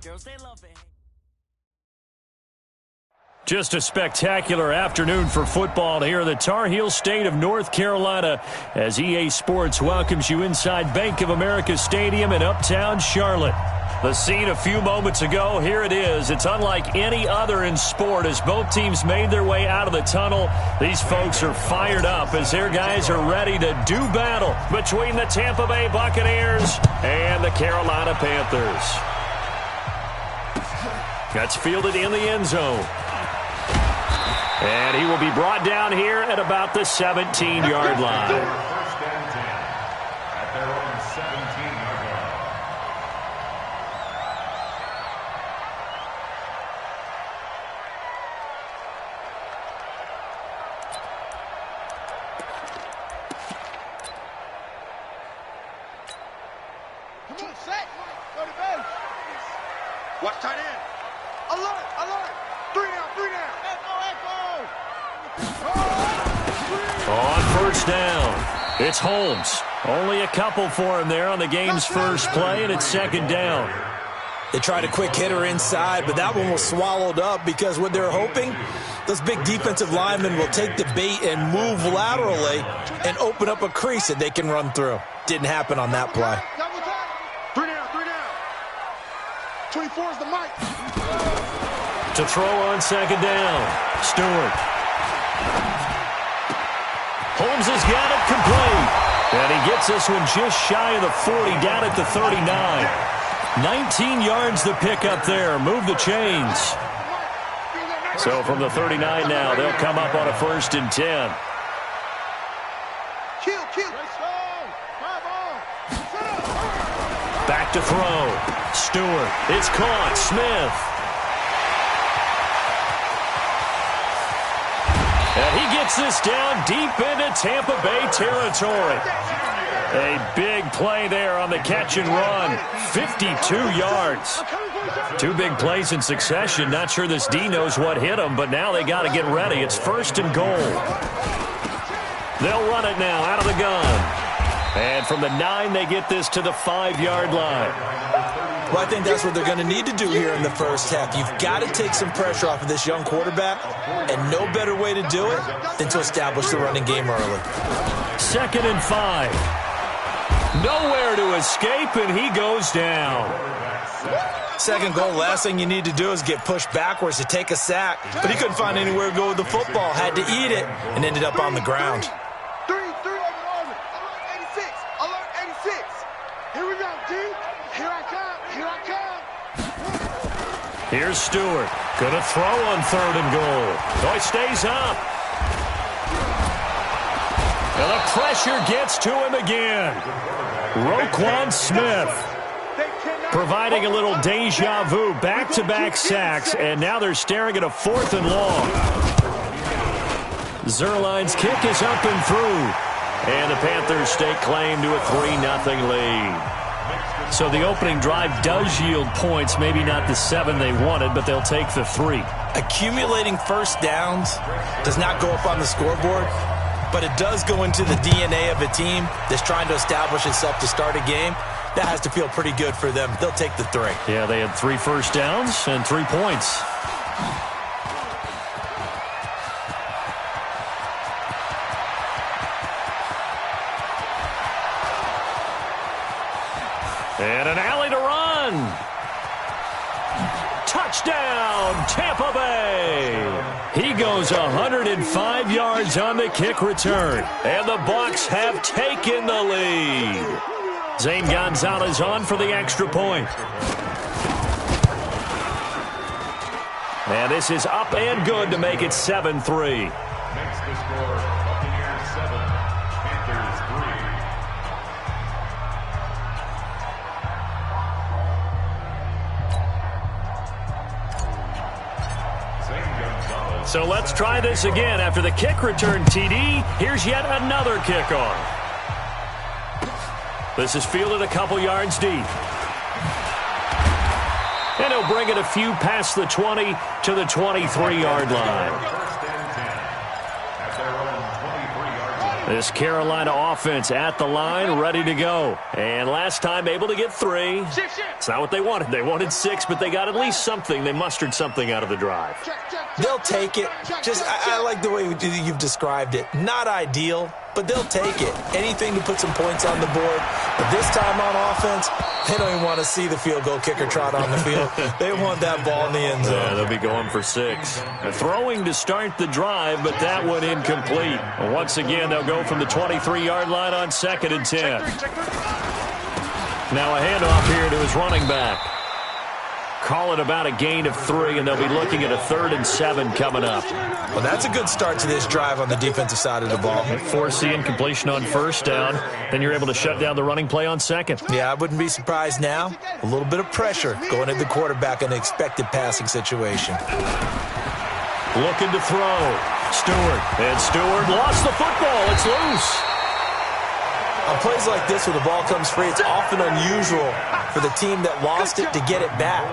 Girls, they love it. Just a spectacular afternoon for football here in the Tar Heel state of North Carolina as EA Sports welcomes you inside Bank of America Stadium in Uptown Charlotte. The scene a few moments ago, here it is. It's unlike any other in sport as both teams made their way out of the tunnel. These folks are fired up as their guys are ready to do battle between the Tampa Bay Buccaneers and the Carolina Panthers. That's fielded in the end zone. And he will be brought down here at about the 17-yard line. First and 10 at their own 17-yard line. Come on, set. Go to base. Watch tight end. Alert, alert. 3 down, 3 down. On first down, it's Holmes. Only a couple for him there on the game's first play, and it's second down. They tried a quick hitter inside, but that one was swallowed up because what they're hoping, those big defensive linemen will take the bait and move laterally and open up a crease that they can run through. Didn't happen on that play. 3 down, 3 down. 24 is the mic. To throw on second down, Stewart. Holmes has got it complete. And he gets this one just shy of the 40, down at the 39. 19 yards the pick up there. Move the chains. So from the 39 now, they'll come up on a first and 10. Back to throw. Stewart. It's caught. Smith. And he gets this down deep into Tampa Bay territory. A big play there on the catch and run. 52 yards. Two big plays in succession. Not sure this D knows what hit him, but now they got to get ready. It's first and goal. They'll run it now out of the gun. And from the 9, they get this to the 5-yard line. Well, I think that's what they're going to need to do here in the first half. You've got to take some pressure off of this young quarterback, and no better way to do it than to establish the running game early. Second and 5. Nowhere to escape, and he goes down. Second goal, last thing you need to do is get pushed backwards to take a sack. But he couldn't find anywhere to go with the football, had to eat it, and ended up on the ground. 3, alert 86, alert 86. Here we go, D. Here I come, here I come. Here's Stewart. Gonna throw on third and goal. So he stays up. And the pressure gets to him again. Roquan Smith providing a little deja vu. Back-to-back sacks, and now they're staring at a 4th and long. Zerline's kick is up and through. And the Panthers stake claim to a 3-0 lead. So the opening drive does yield points, maybe not the 7 they wanted, but they'll take the 3. Accumulating first downs does not go up on the scoreboard, but it does go into the DNA of a team that's trying to establish itself to start a game. That has to feel pretty good for them. They'll take the 3. Yeah, they had 3 first downs and 3 points. And an alley to run. Touchdown, Tampa Bay. He goes 105 yards on the kick return. And the Bucs have taken the lead. Zane Gonzalez on for the extra point. And this is up and good to make it 7-3. Makes the score Buccaneers 7, Panthers 3. So let's try this again. After the kick return TD, here's yet another kickoff. This is fielded a couple yards deep. And he'll bring it a few past the 20 to the 23-yard line. First and 10 at their own 23-yard line. This Carolina offense at the line, ready to go. And last time able to get 3. It's not what they wanted. They wanted 6, but they got at least something. They mustered something out of the drive. They'll take it. I like the way you've described it. Not ideal, but they'll take it. Anything to put some points on the board. But this time on offense, they don't even want to see the field goal kicker trot on the field. They want that ball in the end zone. Yeah, they'll be going for 6. Throwing to start the drive, but that one incomplete. Once again, they'll go from the 23-yard line on 2nd and 10. Now a handoff here to his running back. Call it about a gain of 3, and they'll be looking at a 3rd and 7 coming up. Well, that's a good start to this drive on the defensive side of the ball. Force the incompletion on 1st down. Then you're able to shut down the running play on 2nd. Yeah, I wouldn't be surprised now. A little bit of pressure going at the quarterback in an expected passing situation. Looking to throw. Stewart. And Stewart lost the football. It's loose. On plays like this where the ball comes free, it's often unusual for the team that lost it to get it back.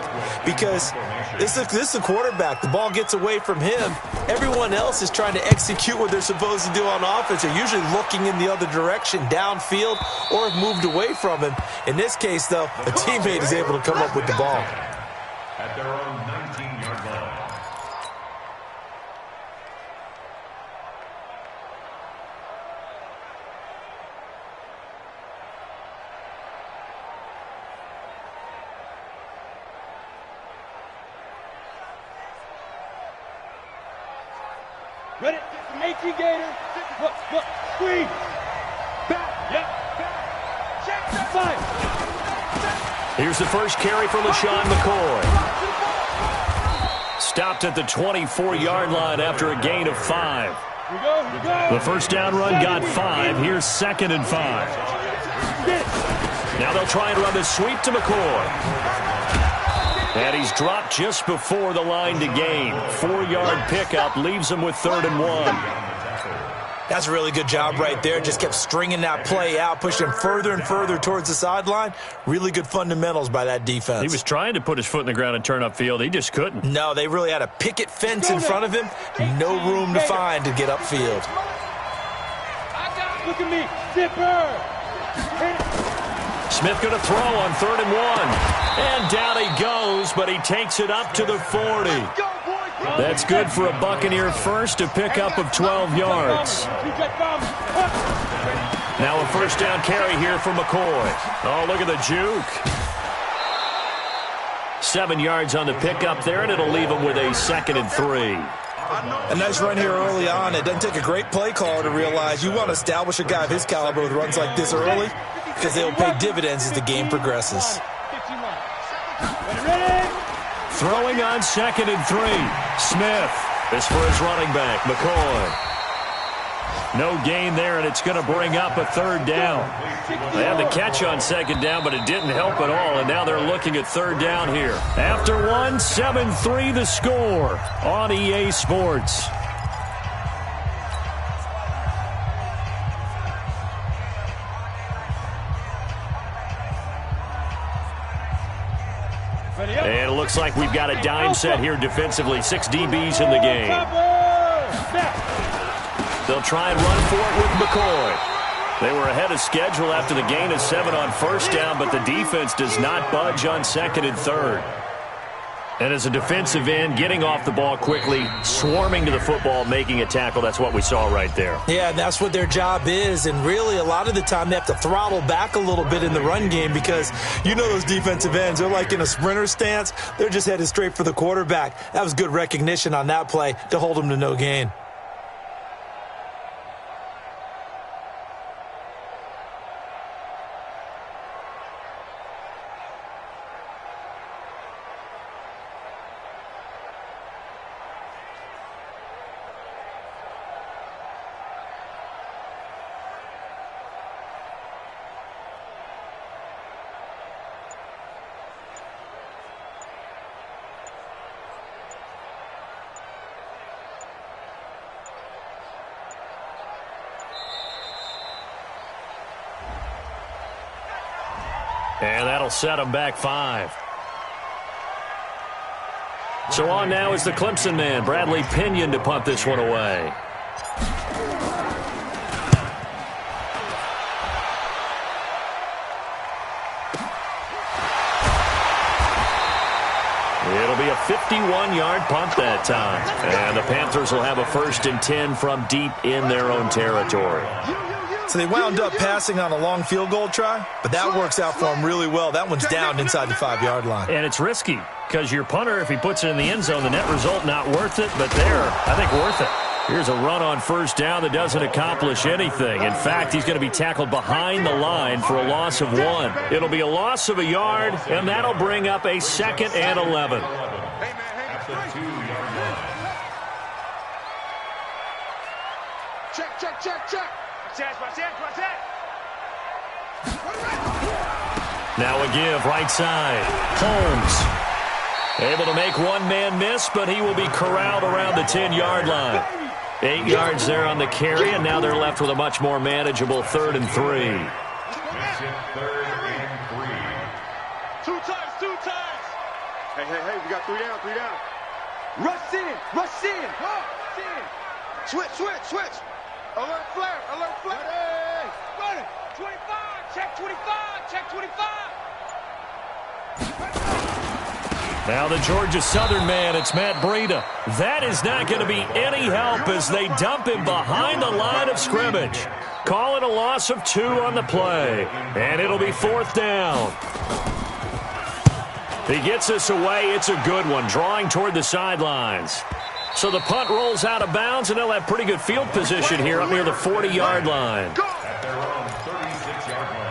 Because this is a quarterback. The ball gets away from him. Everyone else is trying to execute what they're supposed to do on offense. They're usually looking in the other direction, downfield, or have moved away from him. In this case, though, a teammate is able to come up with the ball. At their own 19-yard line. Ready? Some AT Gator. Look. Screen. Back. Yep. Back. Check. 5. Here's the first carry for LaShawn McCoy. Stopped at the 24-yard line after a gain of 5. Here we go. The first down run got 5. Here's 2nd and 5. Now they'll try and run the sweep to McCoy. And he's dropped just before the line to gain. 4-yard pickup leaves him with 3rd and 1. That's a really good job right there. Just kept stringing that play out, pushing him further and further towards the sideline. Really good fundamentals by that defense. He was trying to put his foot in the ground and turn upfield. He just couldn't. No, they really had a picket fence in front of him. No room to find to get upfield. Look at me. Zipper. Smith going to throw on 3rd and 1. And down he goes, but he takes it up to the 40. That's good for a Buccaneer first, a pickup of 12 yards. Now a first down carry here for McCoy. Oh, look at the juke. 7 yards on the pickup there, and it'll leave him with a 2nd and 3. A nice run here early on. It doesn't take a great play caller to realize you want to establish a guy of his caliber with runs like this early, because they will pay dividends as the game progresses. Throwing on 2nd and 3. Smith. This for his running back, McCoy. No gain there, and it's going to bring up a 3rd down. They had the catch on 2nd down, but it didn't help at all, and now they're looking at 3rd down here. After 1, 7-3 the score on EA Sports. And it looks like we've got a dime set here defensively. 6 DBs in the game. They'll try and run for it with McCoy. They were ahead of schedule after the gain of 7 on 1st down, but the defense does not budge on 2nd and 3rd. And as a defensive end, getting off the ball quickly, swarming to the football, making a tackle, that's what we saw right there. Yeah, and that's what their job is. And really, a lot of the time, they have to throttle back a little bit in the run game because you know those defensive ends, they're like in a sprinter stance. They're just headed straight for the quarterback. That was good recognition on that play to hold them to no gain. And that'll set them back 5. So on now is the Clemson man, Bradley Pinion, to punt this one away. It'll be a 51-yard punt that time. And the Panthers will have a 1st and 10 from deep in their own territory. So they wound up passing on a long field goal try, but that works out for them really well. That one's down inside the 5-yard line. And it's risky because your punter, if he puts it in the end zone, the net result not worth it, but there, I think worth it. Here's a run on 1st down that doesn't accomplish anything. In fact, he's going to be tackled behind the line for a loss of 1. It'll be a loss of a yard, and that'll bring up a 2nd and 11. Check, check, check, check. Now a give right side. Holmes able to make one man miss, but he will be corralled around the 10-yard line. 8 yards there on the carry, and now they're left with a much more manageable 3rd and 3. 3rd and 3. Two times. Hey, we got 3 down. Rush in. Switch. Alert flare. Ready. 25, check 25. Now the Georgia Southern man, it's Matt Breida. That is not going to be any help as they dump him behind the line of scrimmage. Call it a loss of 2 on the play, and it'll be 4th down. He gets us away. It's a good one, drawing toward the sidelines. So the punt rolls out of bounds, and they'll have pretty good field position here up near the 40-yard line. At their own 36-yard line.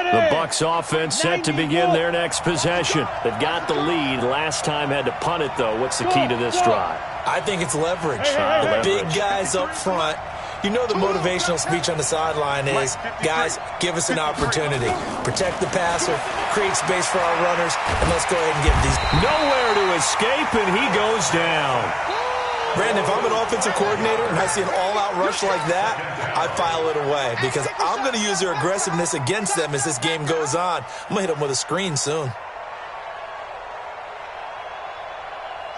The Bucs offense set to begin their next possession. They've got the lead. Last time had to punt it, though. What's the key to this drive? I think it's leverage. The big guys up front. You know the motivational speech on the sideline is, guys, give us an opportunity. Protect the passer, create space for our runners, and let's go ahead and get these. Nowhere to escape, and he goes down. Brandon, if I'm an offensive coordinator and I see an all-out rush like that, I file it away because I'm going to use their aggressiveness against them as this game goes on. I'm going to hit them with a screen soon.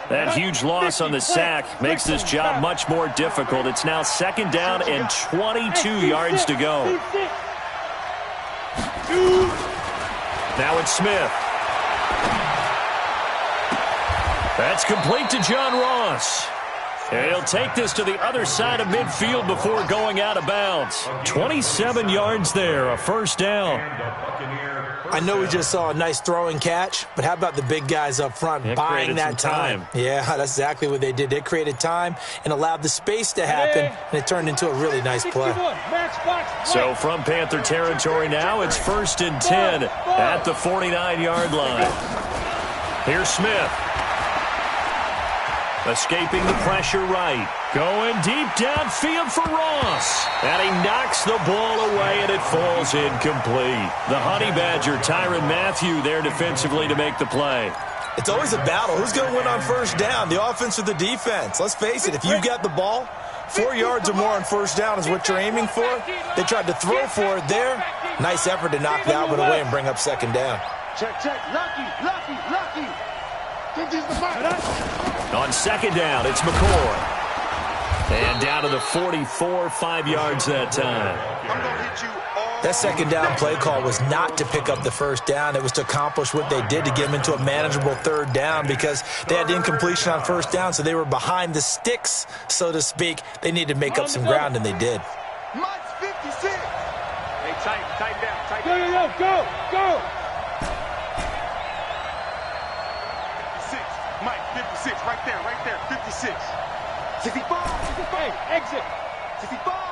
That huge loss on the sack makes this job much more difficult. It's now 2nd down and 22 yards to go. Now it's Smith. That's complete to John Ross. And he'll take this to the other side of midfield before going out of bounds. 27 yards there, a 1st down. I know we just saw a nice throwing catch, but how about the big guys up front buying that time? Yeah, that's exactly what they did. They created time and allowed the space to happen, and it turned into a really nice play. So from Panther territory now, it's 1st and 10 at the 49-yard line. Here's Smith. Escaping the pressure right. Going deep downfield for Ross. And he knocks the ball away, and it falls incomplete. The Honey Badger, Tyrann Mathieu, there defensively to make the play. It's always a battle. Who's going to win on 1st down, the offense or the defense? Let's face it, if you've got the ball, 4 yards or more on 1st down is what you're aiming for. They tried to throw for it there. Nice effort to knock that one away and bring up 2nd down. Check. Lucky. On 2nd down, it's McCoy. And down to the 44, 5 yards that time. That 2nd down play call was not to pick up the 1st down. It was to accomplish what they did to get them into a manageable 3rd down because they had incompletion on 1st down, so they were behind the sticks, so to speak. They needed to make up some ground, and they did. Mike's 56. Hey, tighten down. Go. 56. Mike, 56. Right there. 56. 65. Exit. 65.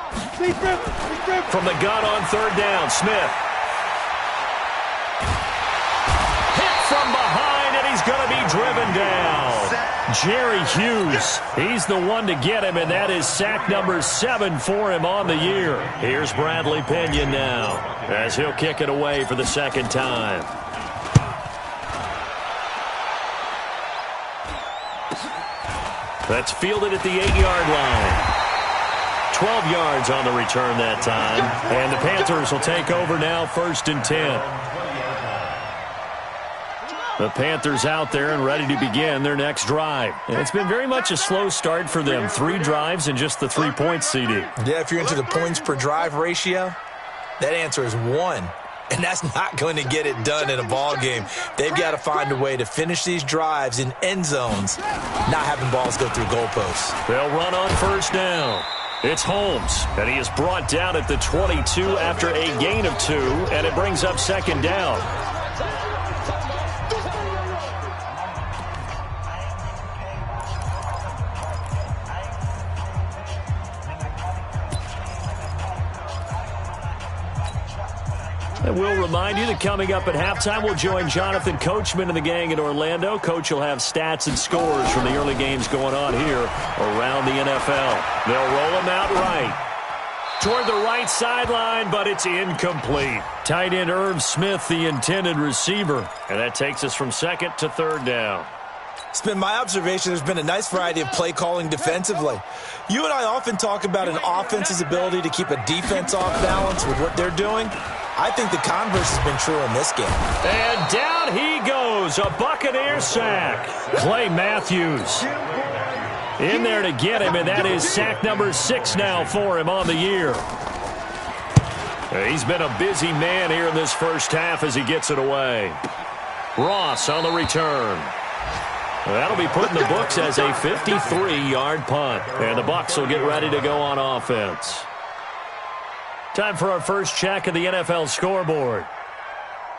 From the gun on 3rd down, Smith. Hit from behind, and he's going to be driven down. Jerry Hughes, he's the one to get him, and that is sack number 7 for him on the year. Here's Bradley Pinion now as he'll kick it away for the 2nd time. That's fielded at the 8-yard line. 12 yards on the return that time. And the Panthers will take over now, 1st and 10. The Panthers out there and ready to begin their next drive. And it's been very much a slow start for them. 3 drives and just the 3 points, CD. Yeah, if you're into the points per drive ratio, that answer is 1. And that's not going to get it done in a ball game. They've got to find a way to finish these drives in end zones, not having balls go through goalposts. They'll run on first down. It's Holmes, and he is brought down at the 22 after a gain of 2, and it brings up second down. And we'll remind you that coming up at halftime, we'll join Jonathan Coachman and the gang in Orlando. Coach will have stats and scores from the early games going on here around the NFL. They'll roll him out right toward the right sideline, but it's incomplete. Tight end Irv Smith, the intended receiver. And that takes us from second to third down. It's been my observation there's been a nice variety of play calling defensively. You and I often talk about an offense's ability to keep a defense off balance with what they're doing. I think the converse has been true in this game. And down he goes, a Buccaneer sack. Clay Matthews in there to get him, and that is sack number 6 now for him on the year. He's been a busy man here in this first half as he gets it away. Ross on the return. That'll be put in the books as a 53-yard punt, and the Bucs will get ready to go on offense. Time for our first check of the NFL scoreboard.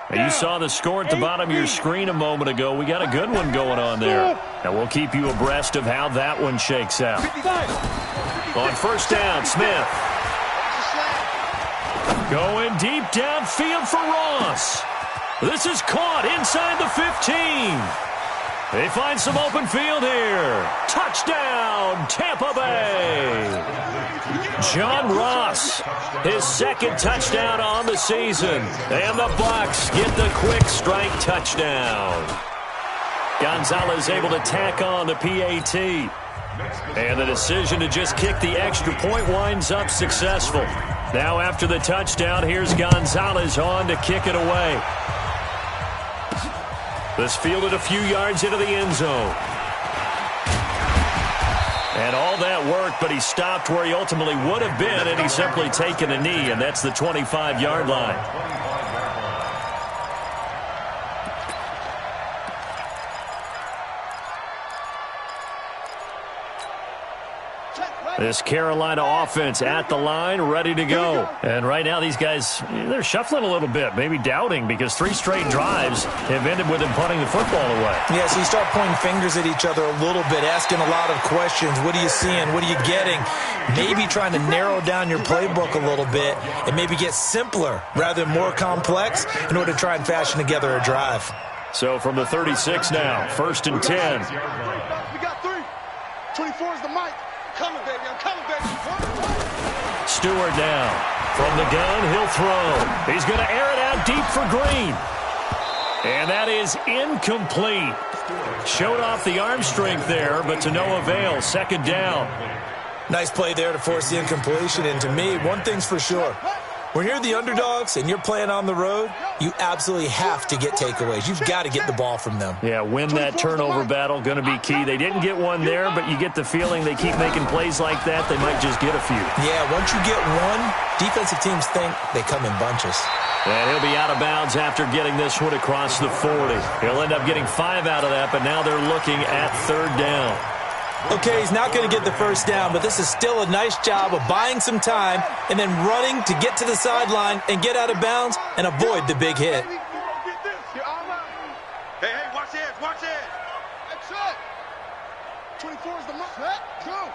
And you saw the score at the bottom of your screen a moment ago. We got a good one going on there. And we'll keep you abreast of how that one shakes out. On first down, Smith. Going deep downfield for Ross. This is caught inside the 15. They find some open field here. Touchdown, Tampa Bay. John Ross, his second touchdown on the season. And the Bucs get the quick strike touchdown. Gonzalez able to tack on the PAT. And the decision to just kick the extra point winds up successful. Now after the touchdown, here's Gonzalez on to kick it away. This fielded a few yards into the end zone. And all that work, but he stopped where he ultimately would have been, and he's simply taken a knee, and that's the 25-yard line. This Carolina offense at the line, ready to go. And right now these guys, they're shuffling a little bit, maybe doubting, because 3 straight drives have ended with them punting the football away. Yeah, so you start pointing fingers at each other a little bit, asking a lot of questions. What are you seeing? What are you getting? Maybe trying to narrow down your playbook a little bit and maybe get simpler rather than more complex in order to try and fashion together a drive. So from the 36 now, 1st and 10. We got 3. 24 is the mic. Coming, baby. I'm coming, baby. Stewart now. From the gun, he'll throw. He's going to air it out deep for Green. And that is incomplete. Showed off the arm strength there, but to no avail. Second down. Nice play there to force the incompletion. And to me, one thing's for sure. When you're the underdogs and you're playing on the road, you absolutely have to get takeaways. You've got to get the ball from them. Yeah, win that turnover battle, going to be key. They didn't get one there, but you get the feeling they keep making plays like that, they might just get a few. Yeah, once you get one, defensive teams think they come in bunches. And he'll be out of bounds after getting this one across the 40. He'll end up getting 5 out of that, but now they're looking at 3rd down. Okay, he's not going to get the first down, but this is still a nice job of buying some time and then running to get to the sideline and get out of bounds and avoid the big hit. Hey, watch it, watch it. That's it. 24 is the mic. Go.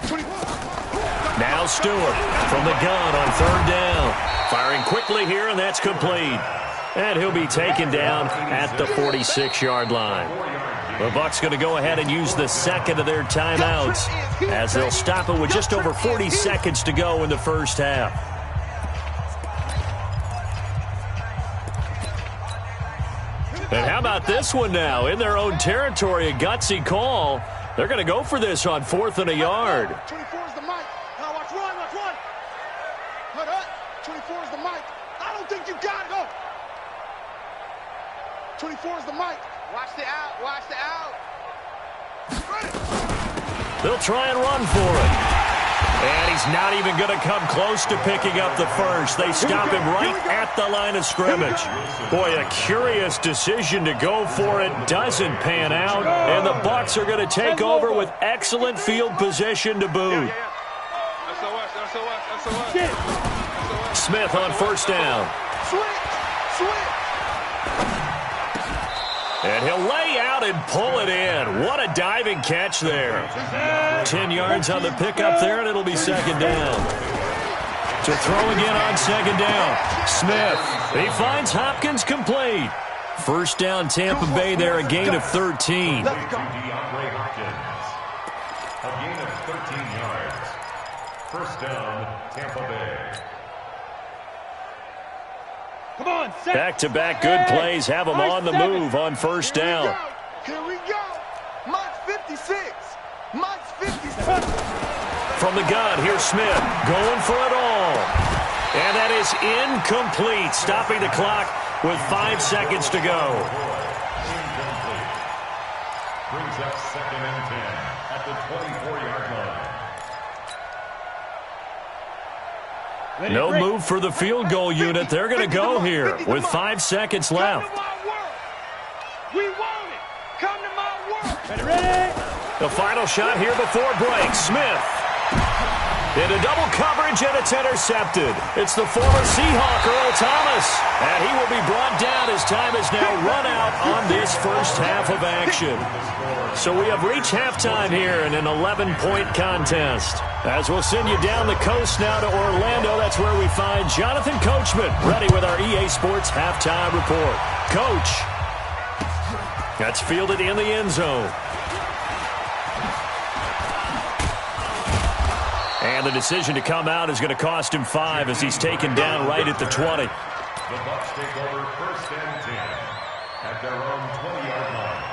24. Now Stewart from the gun on 3rd down. Firing quickly here, and that's complete. And he'll be taken down at the 46-yard line. The Bucs going to go ahead and use the second of their timeouts as they'll stop it with just over 40 seconds to go in the first half. And how about this one now? In their own territory, a gutsy call. They're going to go for this on 4th and a yard. 24 is the mic. Now watch run, watch run. Hold up. 24 is the mic. I don't think you got it. Go. 24 is the mic. Watch the out. Watch the out. They'll try and run for it. And he's not even going to come close to picking up the first. They stop him right at the line of scrimmage. Boy, a curious decision to go for it. Doesn't pan out. And the Bucs are going to take over with excellent field position to boot. Smith on first down. And he'll lay out and pull it in. What a diving catch there. 10 yards on the pickup there, and it'll be second down. To throw again on second down. Smith. He finds Hopkins complete. First down, Tampa Bay there, a gain of 13. A gain of 13 yards. First down, Tampa Bay. Come on, back-to-back good plays have them on the move on first down. Here we go. Mike's 56. Mike's 56. From the gun, here's Smith going for it all. And that is incomplete, stopping the clock with 5 seconds to go. Incomplete. Brings up second and 10 at the 24-yard line. No move for the field goal unit. They're going to go here with 5 seconds left. We want it. Come to my work. Ready? The final shot here before break. Smith. Into double coverage, and it's intercepted. It's the former Seahawk, Earl Thomas. And he will be brought down as time has now run out on this first half of action. So we have reached halftime here in an 11-point contest. As we'll send you down the coast now to Orlando, that's where we find Jonathan Coachman, ready with our EA Sports halftime report. Coach. That's fielded in the end zone. And the decision to come out is going to cost him 5 as he's taken down right at the 20. The Bucs take over first and 10 at their own 20-yard line.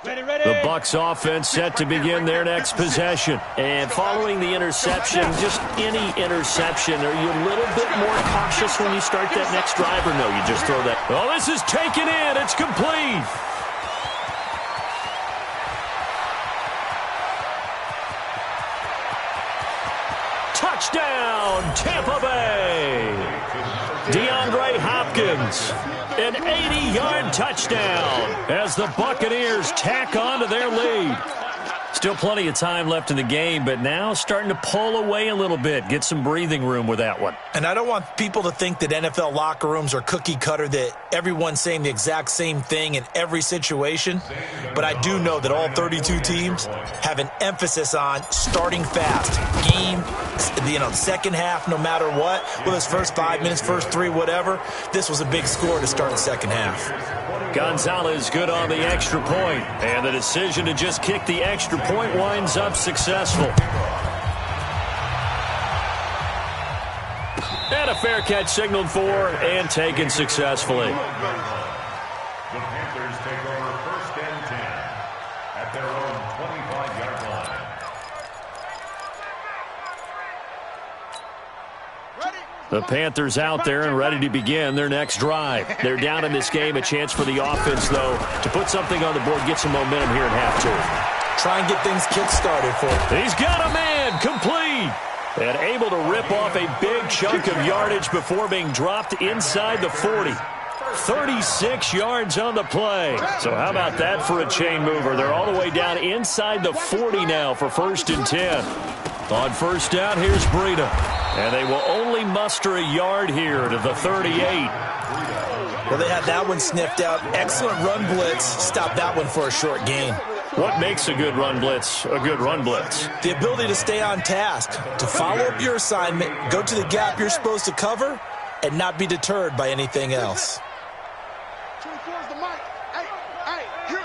Ready. The Bucs offense set to begin their next possession. And following the interception, just any interception, are you a little bit more cautious when you start that next drive, or no, you just throw that? Oh, this is taken in. It's complete. Touchdown, Tampa Bay. DeAndre Hopkins, an 80-yard touchdown as the Buccaneers tack on to their lead. Still plenty of time left in the game, but now starting to pull away a little bit, get some breathing room with that one. And I don't want people to think that NFL locker rooms are cookie cutter, that everyone's saying the exact same thing in every situation. But I do know that all 32 teams have an emphasis on starting fast. Game, second half, no matter what. Whether it's first 5 minutes, first 3, whatever. This was a big score to start the second half. Gonzalez good on the extra point, and the decision to just kick the extra point winds up successful. And a fair catch signaled for and taken successfully. The Panthers take over first and 10 at their own 25-yard line. The Panthers out there and ready to begin their next drive. They're down in this game. A chance for the offense, though, to put something on the board, get some momentum here in half 2. Try and get things kick-started for him. He's got a man complete. And able to rip off a big chunk of yardage before being dropped inside the 40. 36 yards on the play. So how about that for a chain mover? They're all the way down inside the 40 now for first and 10. On first down, here's Breida. And they will only muster a yard here to the 38. Well, they had that one sniffed out. Excellent run blitz. Stop that one for a short gain. What makes a good run blitz a good run blitz? The ability to stay on task, to follow up your assignment, go to the gap you're supposed to cover, and not be deterred by anything else. 24 is the mic. Hey,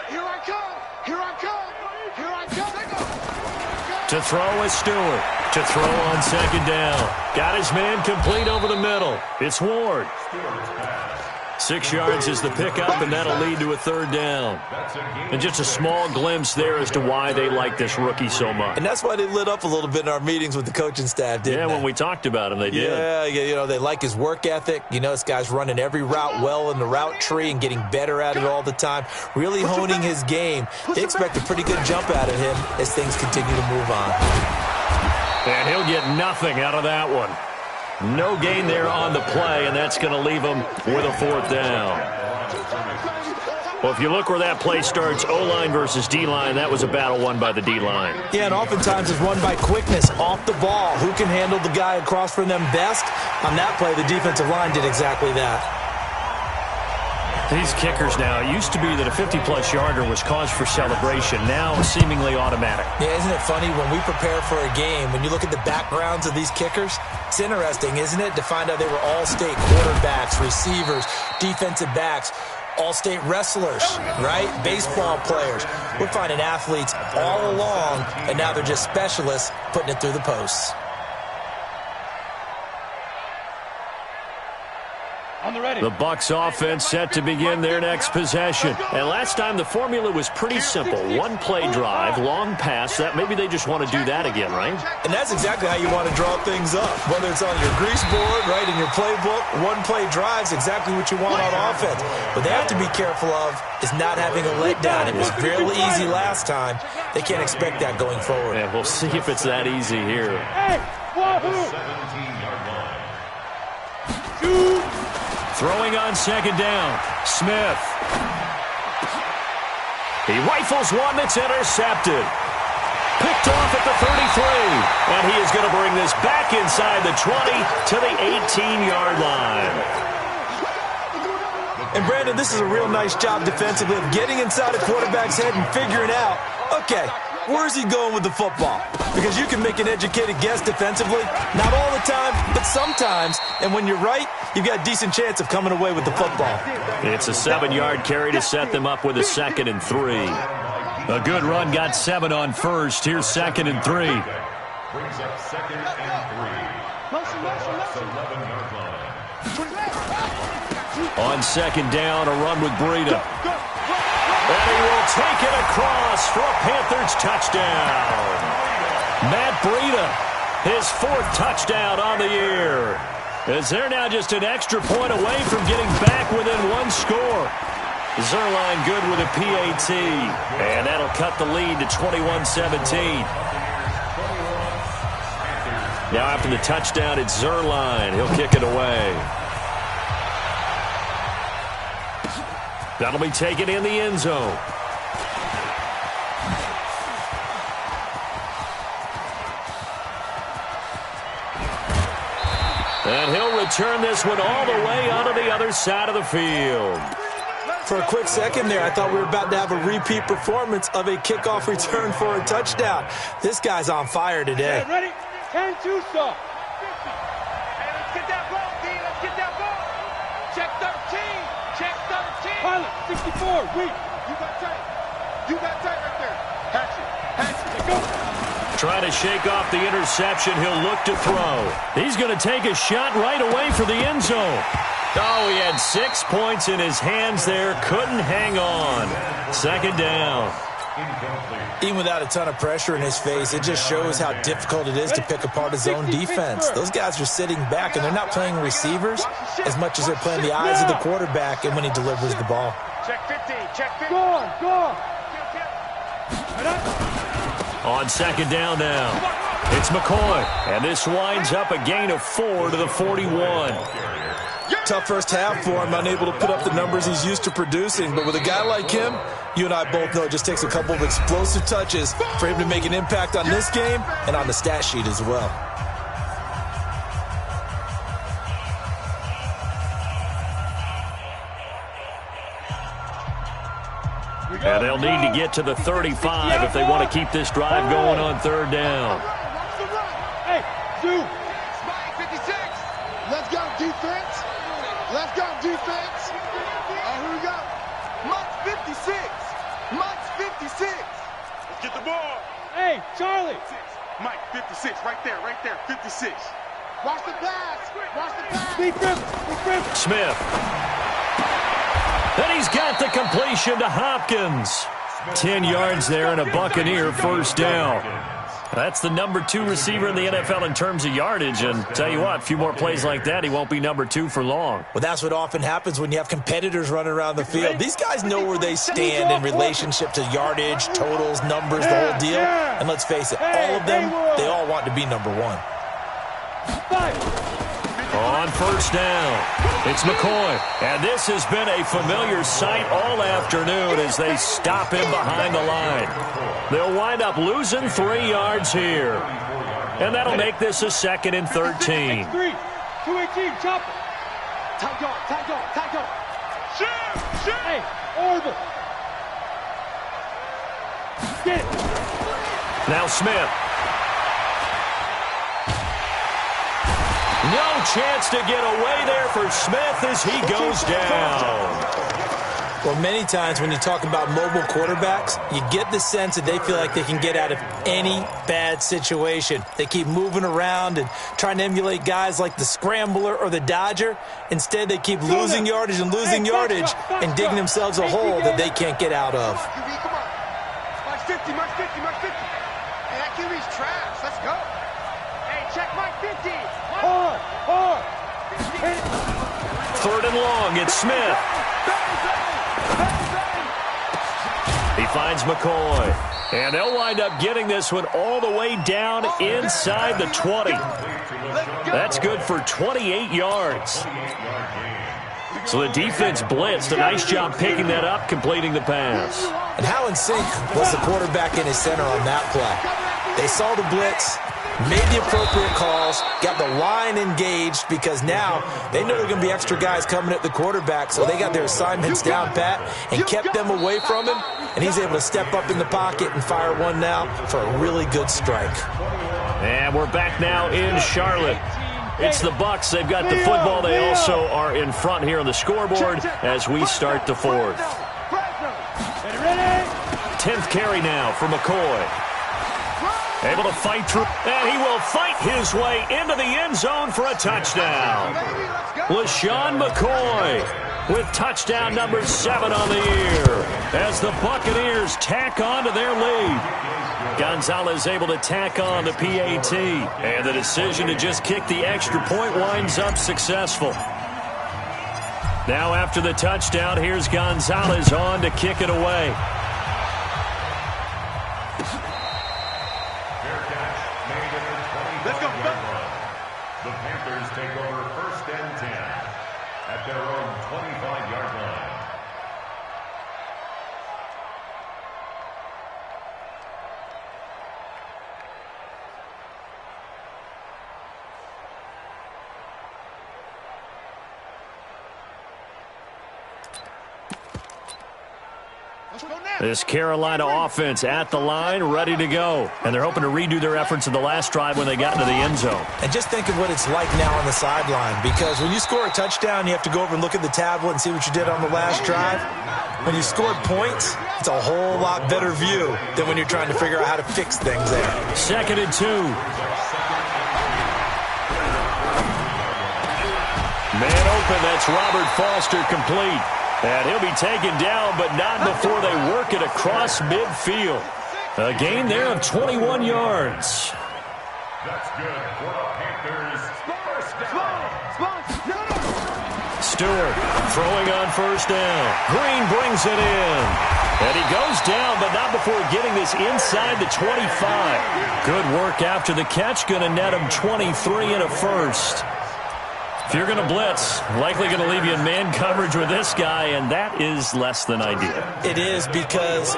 here I come. Here I come. Here I come. To throw is Stewart. To throw on second down. Got his man complete over the middle. It's Ward. Stewart's pass 6 yards is the pickup, and that'll lead to a third down. And just a small glimpse there as to why they like this rookie so much. And that's why they lit up a little bit in our meetings with the coaching staff, didn't they? Yeah, when we talked about him, they did. Yeah, you know, they like his work ethic. You know, this guy's running every route well in the route tree and getting better at it all the time, really honing his game. They expect a pretty good jump out of him as things continue to move on. And he'll get nothing out of that one. No gain there on the play, and that's going to leave him with a fourth down. Well, if you look where that play starts, O-line versus D-line, that was a battle won by the D-line. Yeah, and oftentimes it's won by quickness off the ball. Who can handle the guy across from them best? On that play, the defensive line did exactly that. These kickers now, it used to be that a 50-plus yarder was cause for celebration. Now, seemingly automatic. Yeah, isn't it funny when we prepare for a game, when you look at the backgrounds of these kickers, it's interesting, isn't it, to find out they were all-state quarterbacks, receivers, defensive backs, all-state wrestlers, right? Baseball players. We're finding athletes all along, and now they're just specialists putting it through the posts. The Bucs offense set to begin their next possession. And last time the formula was pretty simple. One play drive, long pass. That maybe they just want to do that again, right? And that's exactly how you want to draw things up. Whether it's on your grease board, right, in your playbook, one play drive's exactly what you want on offense. What they have to be careful of is not having a letdown. It was fairly easy last time. They can't expect that going forward. Yeah, we'll see if it's that easy here. Throwing on second down, Smith. He rifles one that's intercepted. Picked off at the 33. And he is going to bring this back inside the 20 to the 18-yard line. And, Brandon, this is a real nice job defensively of getting inside a quarterback's head and figuring out, okay, where's he going with the football? Because you can make an educated guess defensively. Not all the time, but sometimes. And when you're right, you've got a decent chance of coming away with the football. It's a 7-yard carry to set them up with a 2nd and 3. A good run got 7 on first. Here's 2nd and 3. Brings up 2nd and 3. Motion. 11-yard line. On second down, a run with Breida. And he will take it across for a Panthers touchdown. Matt Breida, his 4th touchdown on the year. As they're now just an extra point away from getting back within 1 score. Zuerlein good with a PAT. And that'll cut the lead to 21-17. Now after the touchdown, it's Zuerlein. He'll kick it away. That'll be taken in the end zone. And he'll return this one all the way onto the other side of the field. For a quick second there, I thought we were about to have a repeat performance of a kickoff return for a touchdown. This guy's on fire today. Ready? 10-2 stop. Hey, let's get that ball, D. Let's get that ball. Check 13. Check 13. Pilot, 64. Wait. You got tight. You got tight right there. Hatch it. Let's go. Trying to shake off the interception. He'll look to throw. He's going to take a shot right away for the end zone. Oh, he had 6 points in his hands there. Couldn't hang on. 2nd down. Even without a ton of pressure in his face, it just shows how difficult it is to pick apart his own defense. Those guys are sitting back, and they're not playing receivers as much as they're playing the eyes of the quarterback and when he delivers the ball. Check 15. Check 15. Go on. On second down now, it's McCoy. And this winds up a gain of 4 to the 41. Tough first half for him, unable to put up the numbers he's used to producing. But with a guy like him, you and I both know it just takes a couple of explosive touches for him to make an impact on this game and on the stat sheet as well. And they'll need to get to the 35 if they want to keep this drive going on 3rd down. Hey, Sue. Spike 56. Let's go, defense. Let's go, defense. Here we go. Mike 56. Mike 56. Let's get the ball. Hey, Charlie. Mike 56, right there, 56. Watch the pass. Watch the pass. Smith. And he's got the completion to Hopkins. 10 yards there and a Buccaneer first down. That's the number 2 receiver in the NFL in terms of yardage. And tell you what, a few more plays like that, he won't be number 2 for long. Well, that's what often happens when you have competitors running around the field. These guys know where they stand in relationship to yardage, totals, numbers, the whole deal. And let's face it, all of them, they all want to be number 1. On first down, it's McCoy. And this has been a familiar sight all afternoon as they stop him behind the line. They'll wind up losing 3 yards here. And that'll make this a 2nd and 13. 3, 218, chop it. Tight guard. Shoot. Hey, order. Get it. Now Smith. No chance to get away there for Smith as he goes down. Well, many times when you talk about mobile quarterbacks, you get the sense that they feel like they can get out of any bad situation. They keep moving around and trying to emulate guys like the Scrambler or the Dodger. Instead, they keep losing yardage and losing yardage and digging themselves a hole that they can't get out of. Come on. Mark 50. Hey, that QB's trash. Let's go. Hey, check Mark 50. Hard. 3rd and long, it's Smith. He finds McCoy. And they'll wind up getting this one all the way down inside the 20. That's good for 28 yards. So the defense blitzed. A nice job picking that up, completing the pass. And how in sync was the quarterback in his center on that play? They saw the blitz, made the appropriate calls, got the line engaged because now they know there are going to be extra guys coming at the quarterback, so they got their assignments down pat and kept them away from him, and he's able to step up in the pocket and fire one now for a really good strike. And we're back now in Charlotte. It's the Bucs. They've got the football. They also are in front here on the scoreboard as we start the 4th. 10th carry now for McCoy. Able to fight through, and he will fight his way into the end zone for a touchdown. LaShawn McCoy with touchdown number 7 on the year as the Buccaneers tack on to their lead. Gonzalez able to tack on the PAT, and the decision to just kick the extra point winds up successful. Now after the touchdown, here's Gonzalez on to kick it away. Let's go. The Panthers take over 1st and 10 at their own 25-yard line. This Carolina offense at the line, ready to go. And they're hoping to redo their efforts in the last drive when they got into the end zone. And just think of what it's like now on the sideline, because when you score a touchdown, you have to go over and look at the tablet and see what you did on the last drive. When you scored points, it's a whole lot better view than when you're trying to figure out how to fix things there. 2nd and 2. Man open, that's Robert Foster complete. And he'll be taken down, but not before they work it across midfield. A gain there of 21 yards. That's good for the Panthers. First down. Stewart throwing on first down. Green brings it in. And he goes down, but not before getting this inside the 25. Good work after the catch. Going to net him 23 and a first. If you're going to blitz, likely going to leave you in man coverage with this guy, and that is less than ideal. It is, because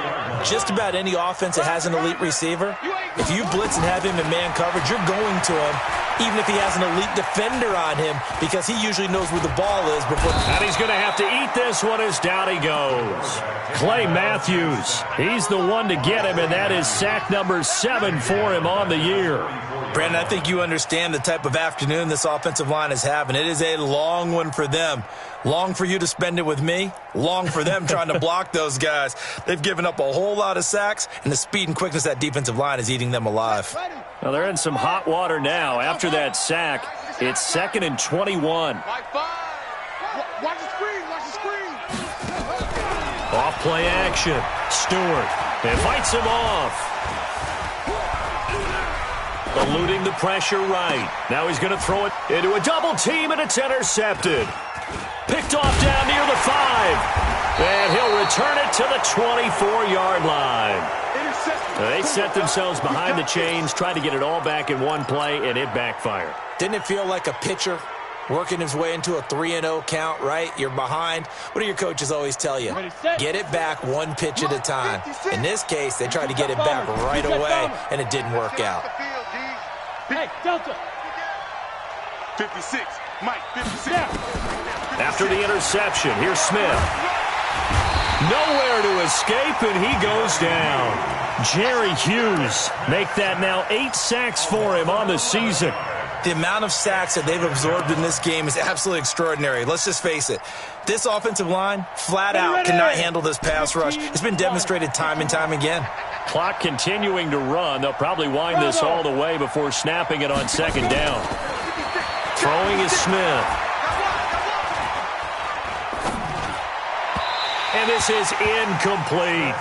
just about any offense that has an elite receiver, if you blitz and have him in man coverage, you're going to him, even if he has an elite defender on him, because he usually knows where the ball is before. And he's going to have to eat this one as down he goes. Clay Matthews, he's the one to get him, and that is sack number 7 for him on the year. Brandon, I think you understand the type of afternoon this offensive line is having. It is a long one for them. Long for you to spend it with me. Long for them trying to block those guys. They've given up a whole lot of sacks, and the speed and quickness of that defensive line is eating them alive. Well, they're in some hot water now. After that sack, it's 2nd and 21. Watch the screen. Watch the screen. Off play action. Stewart. And fights him off. Eluding the pressure right. Now he's going to throw it into a double team, and it's intercepted. Picked off down near the 5. And he'll return it to the 24-yard line. They set themselves behind the chains, tried to get it all back in one play, and it backfired. Didn't it feel like a pitcher working his way into a 3-0 count, right? You're behind. What do your coaches always tell you? Get it back one pitch at a time. In this case, they tried to get it back right away, and it didn't work out. Hey, Delta. 56. Mike, 56. After the interception, here's Smith. Nowhere to escape, and he goes down. Jerry Hughes make that now 8 sacks for him on the season. The amount of sacks that they've absorbed in this game is absolutely extraordinary. Let's just face it. This offensive line, flat out, cannot handle this pass rush. It's been demonstrated time and time again. Clock continuing to run. They'll probably wind this all the way before snapping it on second down. Throwing is Smith. And this is incomplete.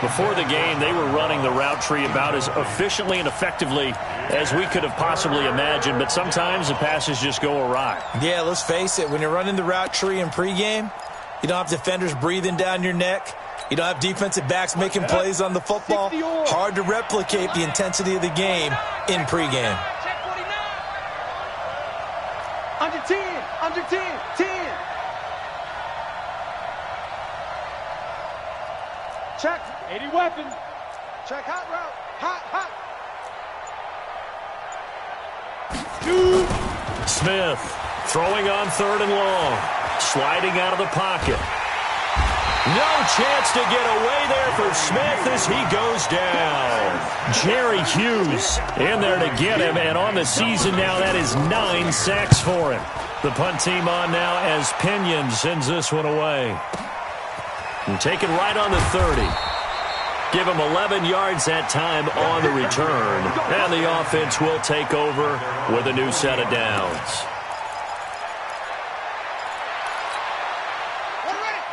Before the game, they were running the route tree about as efficiently and effectively as we could have possibly imagined, but sometimes the passes just go awry. Yeah, let's face it. When you're running the route tree in pregame, you don't have defenders breathing down your neck. You don't have defensive backs making plays on the football. Hard to replicate the intensity of the game in pregame. Under 10. Under 10. 10. Check. 80 weapon. Check hot route. Hot, hot. Smith throwing on 3rd and long. Sliding out of the pocket. No chance to get away there for Smith as he goes down. Jerry Hughes in there to get him, and on the season now, that is 9 sacks for him. The punt team on now as Pinion sends this one away. And taken right on the 30. Give him 11 yards that time on the return. And the offense will take over with a new set of downs.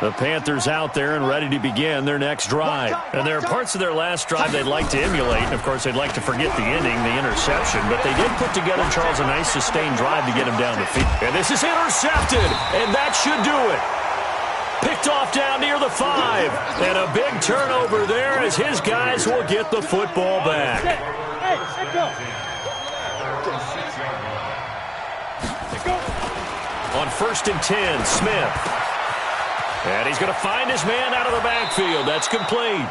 The Panthers out there and ready to begin their next drive. And there are parts of their last drive they'd like to emulate. And, of course, they'd like to forget the ending, the interception. But they did put together, Charles, a nice sustained drive to get him down the field. And this is intercepted, and that should do it. Picked off down near the 5. And a big turnover there as his guys will get the football back. On 1st and 10, Smith. And he's going to find his man out of the backfield. That's complete.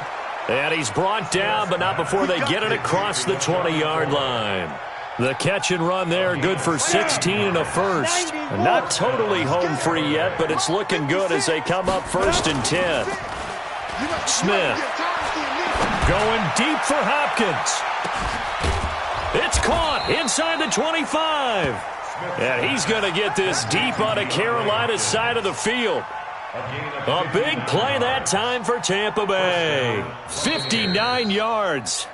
And he's brought down, but not before they get it across the 20-yard line. The catch and run there, good for 16 and a first. Not totally home free yet, but it's looking good as they come up 1st and 10. Smith going deep for Hopkins. It's caught inside the 25. And he's going to get this deep on a Carolina side of the field. A big play that time for Tampa Bay. 59 yards.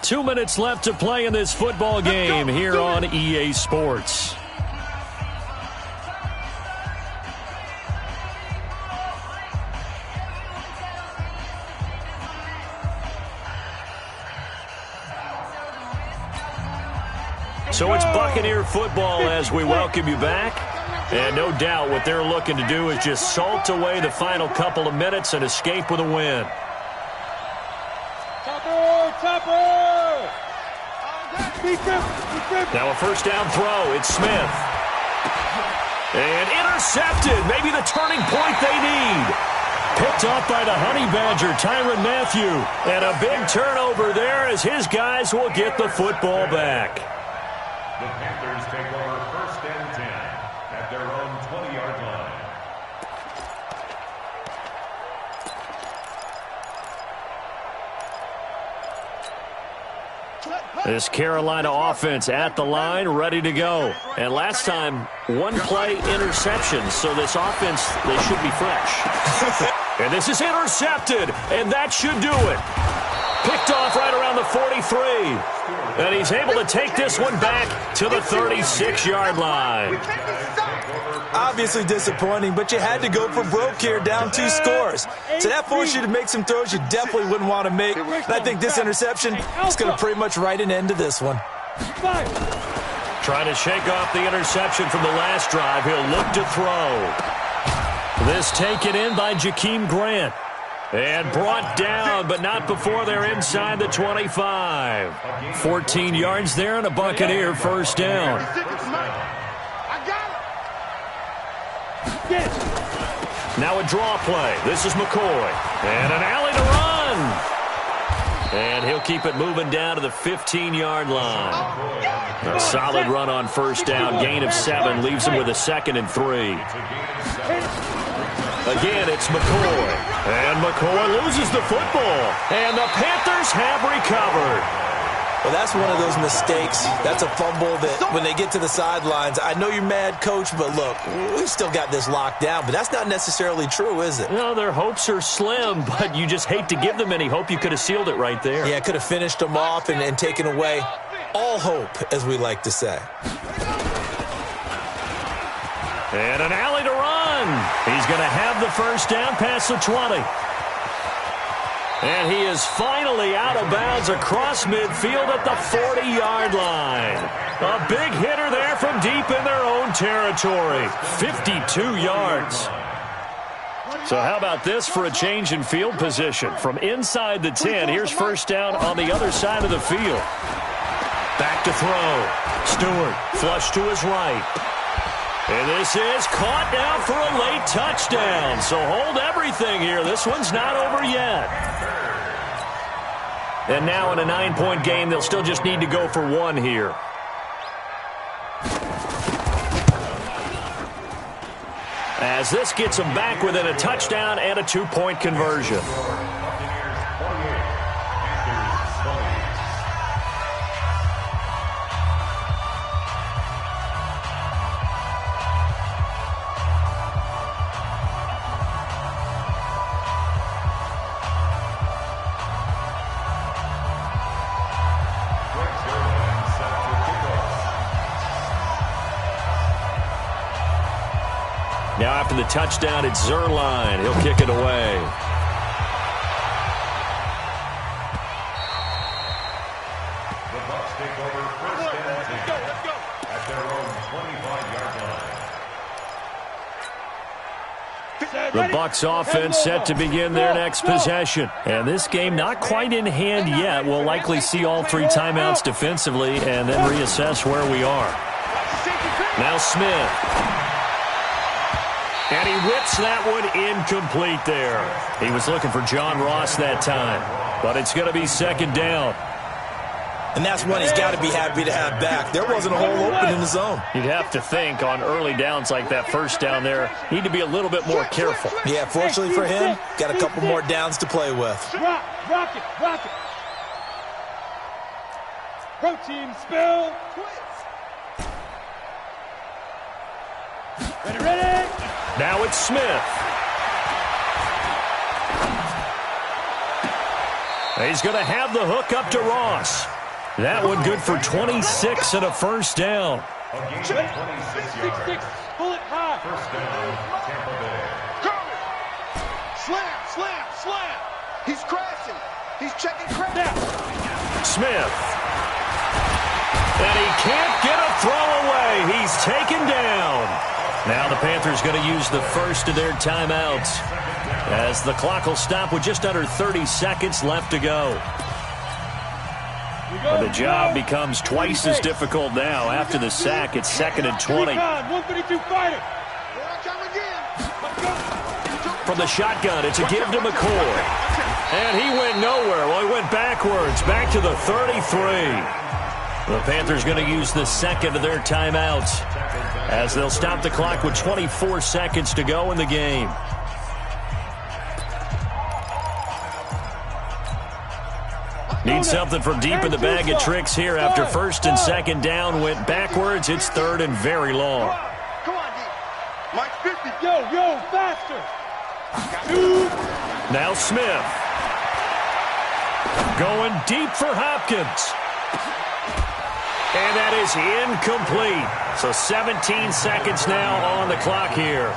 2 minutes left to play in this football game here on EA Sports. So it's Buccaneer football as we welcome you back. And no doubt what they're looking to do is just salt away the final couple of minutes and escape with a win. Now a 1st down throw. It's Smith. And intercepted. Maybe the turning point they need. Picked off by the Honey Badger, Tyrann Mathieu. And a big turnover there as his guys will get the football back. The Panthers take over 1st and 10 at their own 20-yard line. This Carolina offense at the line, ready to go. And last time, 1-play interception, so this offense, they should be fresh. And this is intercepted, and that should do it. Picked off right around the 43. And he's able to take this one back to the 36-yard line. Obviously disappointing, but you had to go for broke here, down 2 scores. So that forced you to make some throws you definitely wouldn't want to make. And I think this interception is going to pretty much write an end to this one. Trying to shake off the interception from the last drive. He'll look to throw. This taken in by Jakeem Grant. And brought down, but not before they're inside the 25. 14 yards there and a Buccaneer first down. Now a draw play. This is McCoy. And an alley to run. And he'll keep it moving down to the 15-yard line. A solid run on first down. Gain of 7 leaves him with a 2nd and 3. Again, it's McCoy. And McCoy loses the football. And the Panthers have recovered. Well, that's one of those mistakes. That's a fumble that when they get to the sidelines, I know you're mad, Coach, but look, we've still got this locked down. But that's not necessarily true, is it? No, their hopes are slim, but you just hate to give them any hope. You could have sealed it right there. Yeah, could have finished them off and taken away all hope, as we like to say. And an alley to run. He's going to have the first down past the 20. And he is finally out of bounds across midfield at the 40-yard line. A big hitter there from deep in their own territory. 52 yards. So how about this for a change in field position? From inside the 10, here's first down on the other side of the field. Back to throw. Stewart flush to his right. And this is caught now for a late touchdown. So hold everything here. This one's not over yet. And now in a 9-point game, they'll still just need to go for 1 here. As this gets them back within a touchdown and a 2-point conversion. Now after the touchdown, it's Zerline. He'll kick it away. The Bucs take over first and 10 at their own 25-yard line. The Bucs offense set to begin their next possession. And this game not quite in hand yet. We'll likely see all 3 timeouts defensively and then reassess where we are. Now Smith. And he whips that one incomplete there. He was looking for John Ross that time. But it's going to be 2nd down. And that's one he's got to be happy to have back. There wasn't a hole open in the zone. You'd have to think on early downs like that first down there, need to be a little bit more careful. Yeah, fortunately for him, got a couple more downs to play with. Rock it. Protein spill. Ready. Now it's Smith. He's going to have the hook up to Ross. That one good for 26 and a first down. A gain of 26 yards. Pull it high. First down, Tampa Bay. Slam. He's crashing. He's checking crash. Smith. And he can't get a throw away. He's taken down. Now the Panthers going to use the first of their timeouts as the clock will stop with just under 30 seconds left to go. And the job becomes twice as difficult now. After the sack, it's 2nd and 20. From the shotgun, it's a give to McCoy. And he went nowhere. Well, he went backwards, back to the 33. The Panthers going to use the second of their timeouts as they'll stop the clock with 24 seconds to go in the game. Need something from deep in the bag of tricks here after 1st and 2nd down went backwards. It's 3rd and very long. Come on, D. Mike 50. Yo, faster. Now Smith. Going deep for Hopkins. And that is incomplete. So 17 seconds now on the clock here.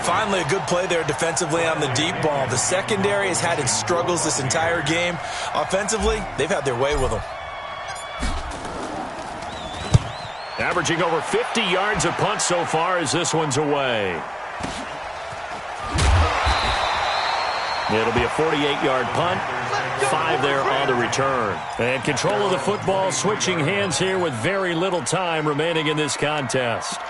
Finally, a good play there defensively on the deep ball. The secondary has had its struggles this entire game. Offensively, they've had their way with them. Averaging over 50 yards a punt so far as this one's away. It'll be a 48-yard punt. 5 there on the return. And control of the football switching hands here with very little time remaining in this contest.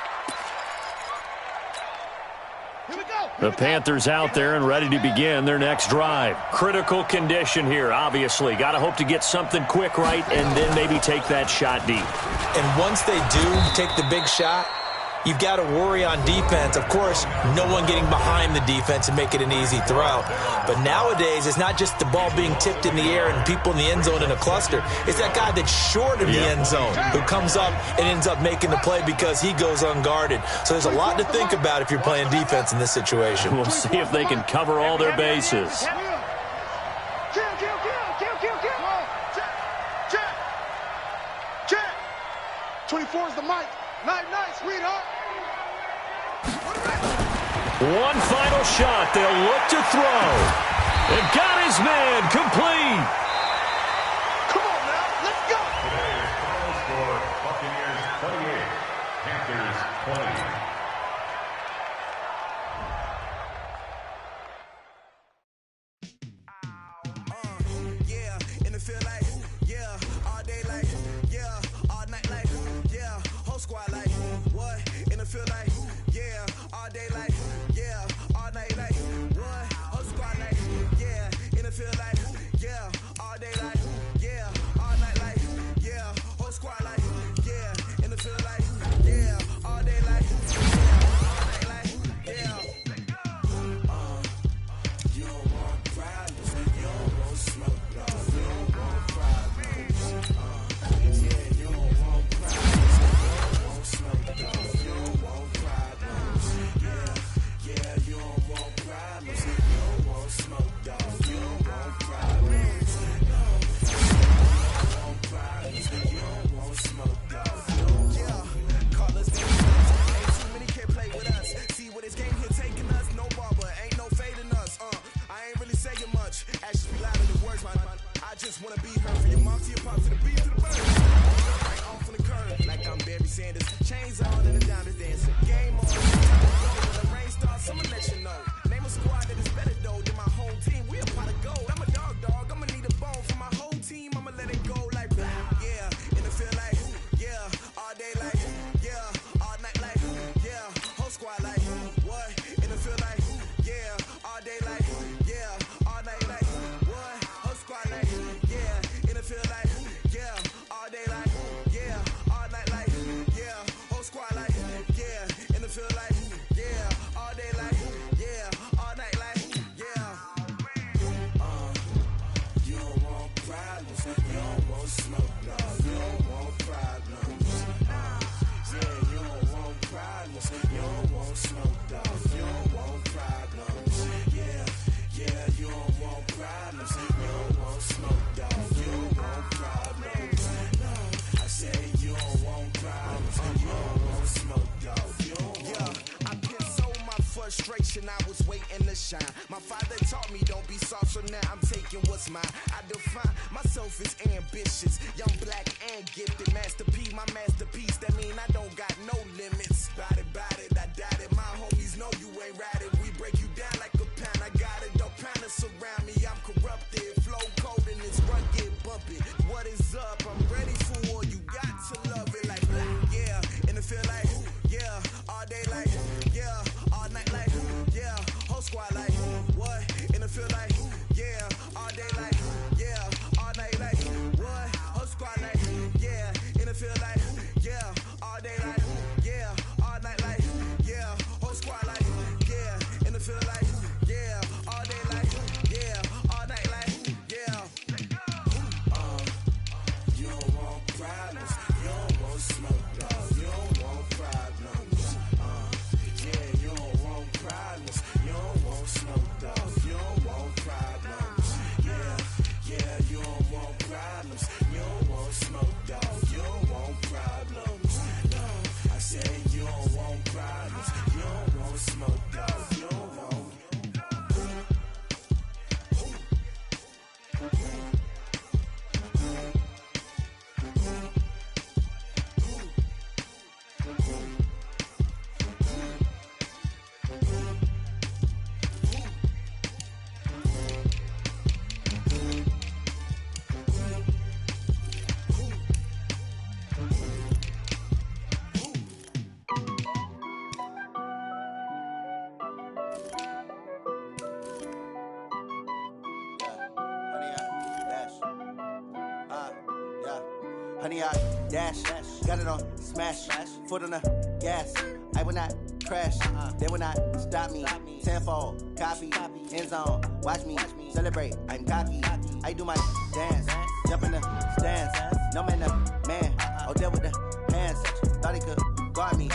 The Panthers out there and ready to begin their next drive. Critical condition here, obviously. Got to hope to get something quick right and then maybe take that shot deep. And once they do take the big shot, you've got to worry on defense. Of course, no one getting behind the defense and make it an easy throw. But nowadays, it's not just the ball being tipped in the air and people in the end zone in a cluster. It's that guy that's short of the end zone who comes up and ends up making the play because he goes unguarded. So there's a lot to think about if you're playing defense in this situation. We'll see if they can cover all their bases. 24 is the mic. Night, sweetheart. One final shot. They'll look to throw. And got his man complete. Come on now, let's go. Today's final score, Buccaneers 28, Panthers 20. Yeah, in the field like, yeah, all day like, yeah, all night like, yeah, whole squad like, what? In the field like, yeah, all day like, yeah, all night like, what? Whole squad like, yeah, in the field like, yeah, all day like, yeah, all night like, yeah, whole squad like, yeah, in the field like, yeah, all day like, yeah, all night like, yeah. You don't want problems, you don't want smoke, dog. You don't want problems. Yeah, you don't want problems, you don't want smoke, dog. You don't want problems. Yeah, you don't want problems, you don't want smoke, dog. You don't want problems. No, you don't want problems, you don't want smoke, dog. Yeah, call us dangerous. Ain't too many can play with us. See what this game here taking us. No barber, ain't no fading us. I ain't really saying much. Actions be louder than words, man. I just wanna be heard from your mom to your pop to the beat to the bird. Right off on the curb, like I'm Barry Sanders. Chains on and the diamond dancing. Game on. When the rain starts, I'ma let you know. Name a squad that is better though than my home team. We a pot of gold. I'm a dog. I'ma need a bone for my whole team. I'ma let it go like blah. Yeah, in the field like, yeah, all day like, yeah, all night like, yeah, whole squad like, what? In the field like, yeah, all day like, yeah, all night like, what? Whole squad like, yeah, in the field like, yeah, all day like, yeah, all night like, yeah, whole squad like, yeah, in the field like, yeah, all day like, yeah, all night like, yeah. You don't want problems, you don't want smoke, no, you don't want problems. Yeah, you don't want problems, you don't want smoke, dog. You don't want problems. Yeah, you don't want problems, you don't want smoke, dog. You don't want problems. No, I say you don't want problems, you don't want smoke, dog. You don't want. Yeah, I pissed so my frustration, I was waiting to shine. My father taught me don't be soft, so now I'm taking what's mine. I define myself as ambitious, young, black, and gifted. Master P, my masterpiece. That mean I don't got no limits. Bout it, I doubt it. My homies know you ain't ratted. We break you down like a pound. I got it, don't pound to surround me. I'm corrupted, flow cold and this run get bumpy. What is up? I'm ready for war. You got to love it like blah. Yeah, in the field like, yeah, all day like, yeah, all night like, yeah, whole squad like, what? In the field like, yeah, all day like, yeah, all night like, what? Whole squad like, yeah, in the field like, yeah, all day like, yeah, all night like, yeah, whole squad like, yeah, honey, I dash. Got it on smash. Foot on the gas. I will not crash. They will not stop me. Tenfold, copy, end zone. Watch me celebrate. I'm cocky. I do my dance. Jump in the stands. No man, the man. Oh, there with the hands. Thought he could guard me.